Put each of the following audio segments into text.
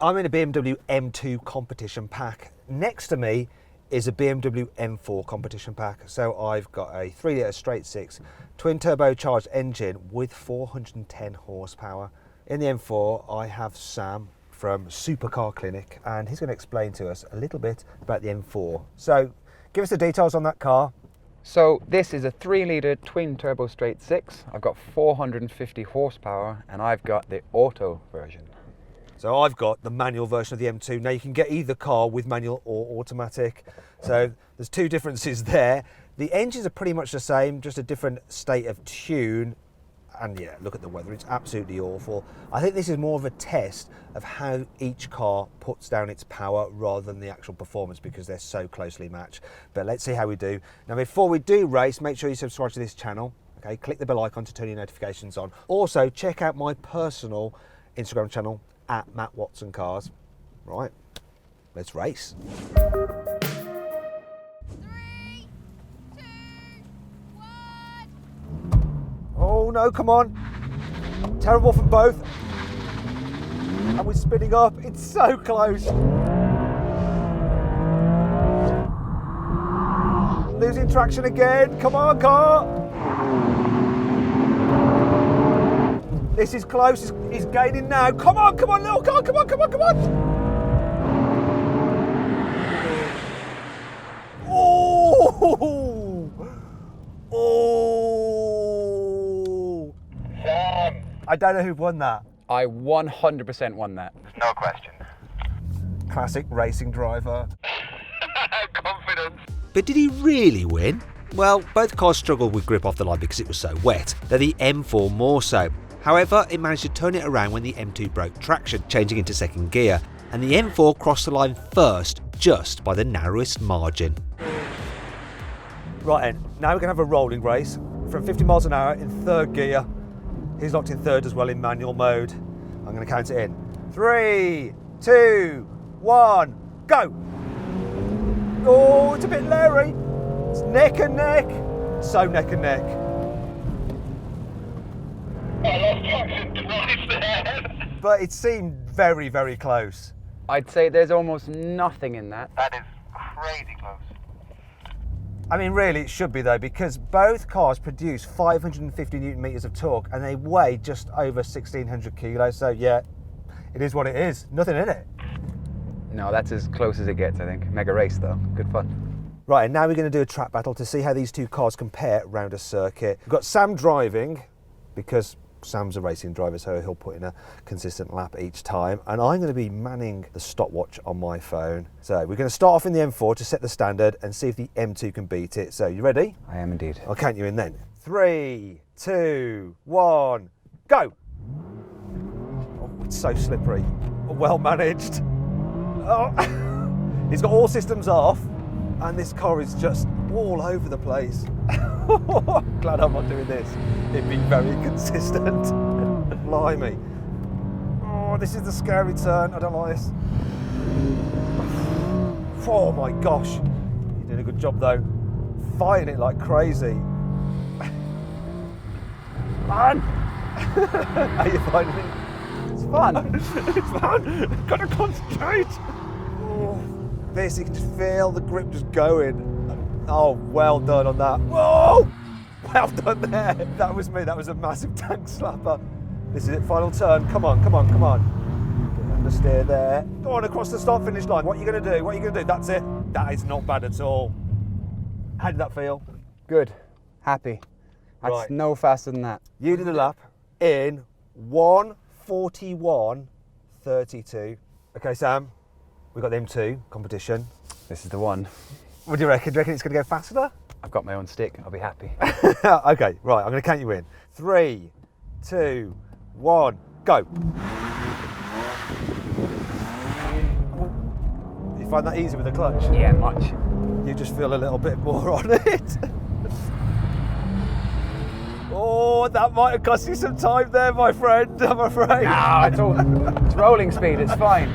I'm in a BMW M2 Competition pack. Next to me is a BMW M4 Competition pack. So I've got a 3 litre straight six twin turbocharged engine with 410 horsepower. In the M4 I have Sam from Supercar Clinic, and he's going to explain to us a little bit about the M4. So give us the details on that car. So this is a 3 litre twin turbo straight six. I've got 450 horsepower and I've got the auto version. So I've got the manual version of the M2. Now you can get either car with manual or automatic. So there's two differences there. The engines are pretty much the same, just a different state of tune. And yeah, look at the weather, it's absolutely awful. I think this is more of a test of how each car puts down its power rather than the actual performance, because they're so closely matched. But let's see how we do. Now before we do race, make sure you subscribe to this channel. Okay, click the bell icon to turn your notifications on. Also check out my personal Instagram channel at Matt Watson Cars. Right, let's race. 3, 2, 1. Oh no, come on. Terrible from both. And we're spinning up, it's so close. Losing traction again, come on car. This is close, he's gaining now. Come on, little car, come on. Oh! Sam. I don't know who won that. I 100% won that. No question. Classic racing driver. Confidence. But did he really win? Well, both cars struggled with grip off the line because it was so wet, though the M4 more so. However, it managed to turn it around when the M2 broke traction, changing into second gear, and the M4 crossed the line first, just by the narrowest margin. Right then, now we're going to have a rolling race from 50 miles an hour in third gear. He's locked in third as well in manual mode. I'm going to count it in. 3, 2, 1, go! Oh, it's a bit leery. It's neck and neck. So neck and neck. I lost traction twice there. But it seemed very, very close. I'd say there's almost nothing in that. That is crazy close. I mean, really, it should be though, because both cars produce 550 Newton meters of torque and they weigh just over 1,600 kilos. So yeah, it is what it is. Nothing in it. No, that's as close as it gets, I think. Mega race though, good fun. Right, and now we're going to do a track battle to see how these two cars compare around a circuit. We've got Sam driving, because Sam's a racing driver, so he'll put in a consistent lap each time. And I'm going to be manning the stopwatch on my phone. So we're going to start off in the M4 to set the standard and see if the M2 can beat it. So you ready? I am indeed. I'll count you in then. 3, 2, 1, go! Oh, it's so slippery. Well managed. Oh. He's got all systems off, and this car is just all over the place. Glad I'm not doing this. It'd be very consistent. Blimey. Oh, this is the scary turn. I don't like this. Oh my gosh. You did a good job though. Fighting it like crazy. Man! How are you finding it? It's fun. It's fun. Gotta concentrate. Oh, this, you can just feel the grip just going. Oh, well done on that. Whoa! Well done there. That was me. That was a massive tank slapper. This is it. Final turn. Come on. Get understeer there. Go on across the start finish line. What are you going to do? That's it. That is not bad at all. How did that feel? Good. Happy. That's Right. no faster than that. You did a lap in 1:41.32. Okay, Sam. We've got the M2 competition. This is the one. What do you reckon? Do you reckon it's going to go faster? I've got my own stick, I'll be happy. Okay, right, I'm going to count you in. 3, 2, 1, go. You find that easy with the clutch? Yeah, much. You just feel a little bit more on it. Oh, that might have cost you some time there, my friend, I'm afraid. No, it's rolling speed, it's fine.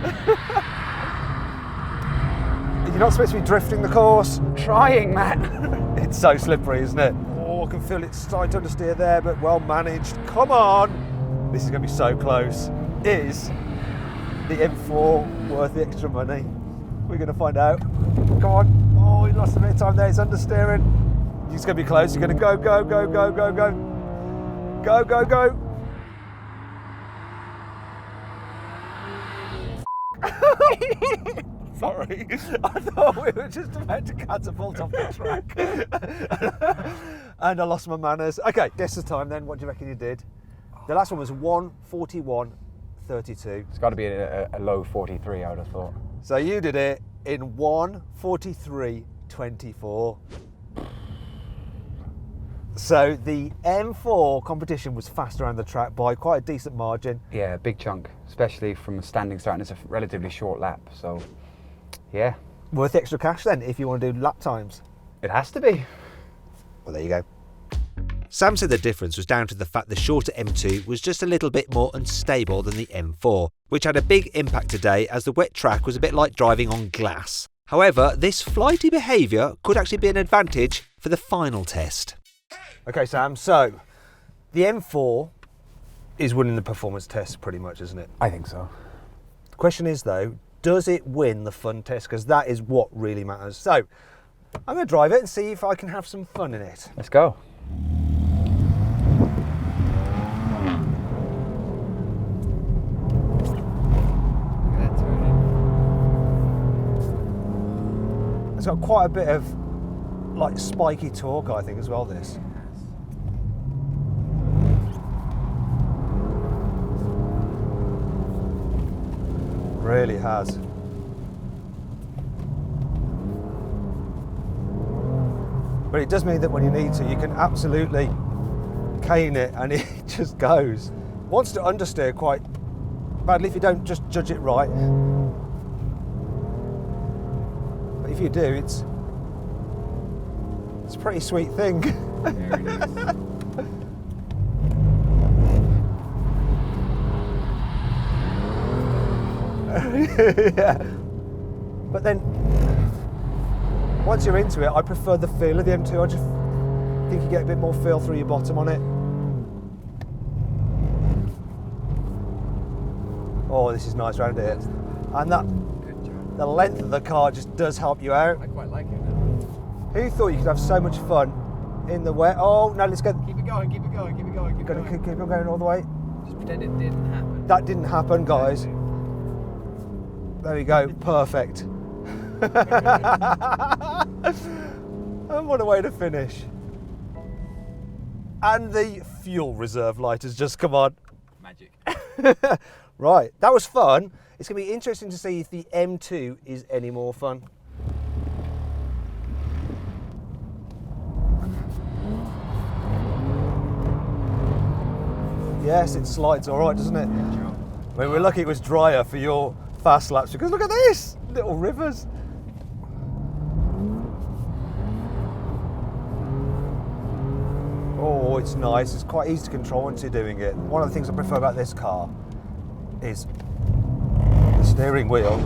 You're not supposed to be drifting the course. Trying, Matt. It's so slippery, isn't it? Oh, I can feel it starting to understeer there, but well managed. Come on. This is going to be so close. Is the M4 M4 worth the extra money? We're going to find out. Go on. Oh, we lost a bit of time there. It's understeering. He's going to be close. He's going to go, go, go, go, go, go. Go, go, go. Sorry, I thought we were just about to catapult off the track. And I lost my manners. Okay, guess the time then. What do you reckon you did? The last one was 1:41.32. It's got to be a low 43, I would have thought. So you did it in 1:43.24. So the M4 competition was fast around the track by quite a decent margin. Yeah, a big chunk, especially from a standing start, and it's a relatively short lap, so yeah. Worth the extra cash then if you want to do lap times. It has to be. Well, there you go. Sam said the difference was down to the fact the shorter M2 was just a little bit more unstable than the M4, which had a big impact today as the wet track was a bit like driving on glass. However, this flighty behaviour could actually be an advantage for the final test. Okay, Sam, so the M4 is winning the performance test pretty much, isn't it? I think so. The question is though, does it win the fun test? Because that is what really matters. So I'm going to drive it and see if I can have some fun in it. Let's go. It's got quite a bit of like spiky torque, I think, as well, this. Really has. But it does mean that when you need to, you can absolutely cane it and it just goes. Wants to understeer quite badly if you don't just judge it right. But if you do, it's a pretty sweet thing. There it is. Yeah. But then, once you're into it, I prefer the feel of the M2. I just think you get a bit more feel through your bottom on it. Oh, this is nice round here. And that, the length of the car just does help you out. I quite like it now. Who thought you could have so much fun in the wet? Oh, no, let's go. Keep it going, keep it going, keep it going, keep it Gonna going. keep on going all the way. Just pretend it didn't happen. That didn't happen, guys. There we go, perfect. And what a way to finish. And the fuel reserve light has just come on. Magic. Right, that was fun. It's going to be interesting to see if the M2 is any more fun. Yes, it slides all right, doesn't it? I mean, we're lucky it was drier for your fast laps because look at this, little rivers. Oh, it's nice. It's quite easy to control once you're doing it. One of the things I prefer about this car is the steering wheel.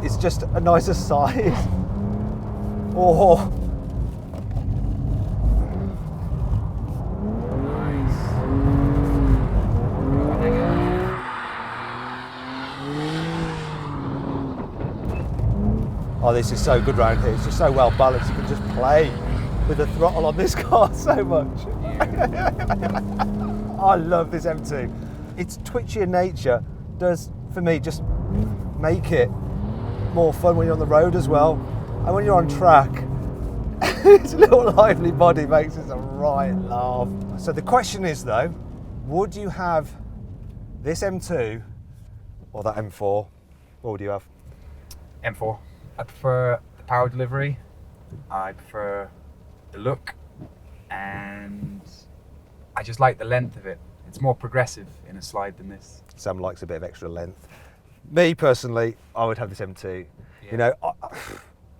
It's just a nicer size. Oh. Oh, this is so good round here. It's just so well balanced. You can just play with the throttle on this car so much. I love this M2. Its twitchier nature does, for me, just make it more fun when you're on the road as well. And when you're on track, its little lively body makes us a right laugh. So the question is though, would you have this M2 or that M4? What would you have? M4. I prefer the power delivery, I prefer the look, and I just like the length of it. It's more progressive in a slide than this. Sam likes a bit of extra length. Me personally, I would have this M2. Yeah. You know,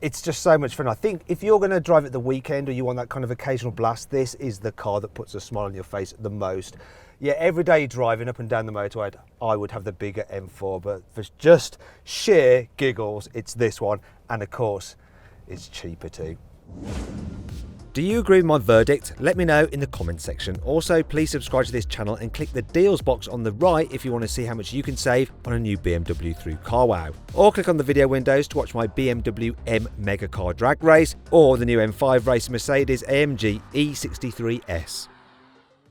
it's just so much fun. I think if you're going to drive at the weekend or you want that kind of occasional blast, this is the car that puts a smile on your face the most. Yeah, everyday driving up and down the motorway, I would have the bigger M4, but for just sheer giggles, it's this one. And of course, it's cheaper too. Do you agree with my verdict? Let me know in the comment section. Also, please subscribe to this channel and click the deals box on the right if you want to see how much you can save on a new BMW through CarWow. Or click on the video windows to watch my BMW M Mega Car Drag Race or the new M5 Race Mercedes AMG E63S.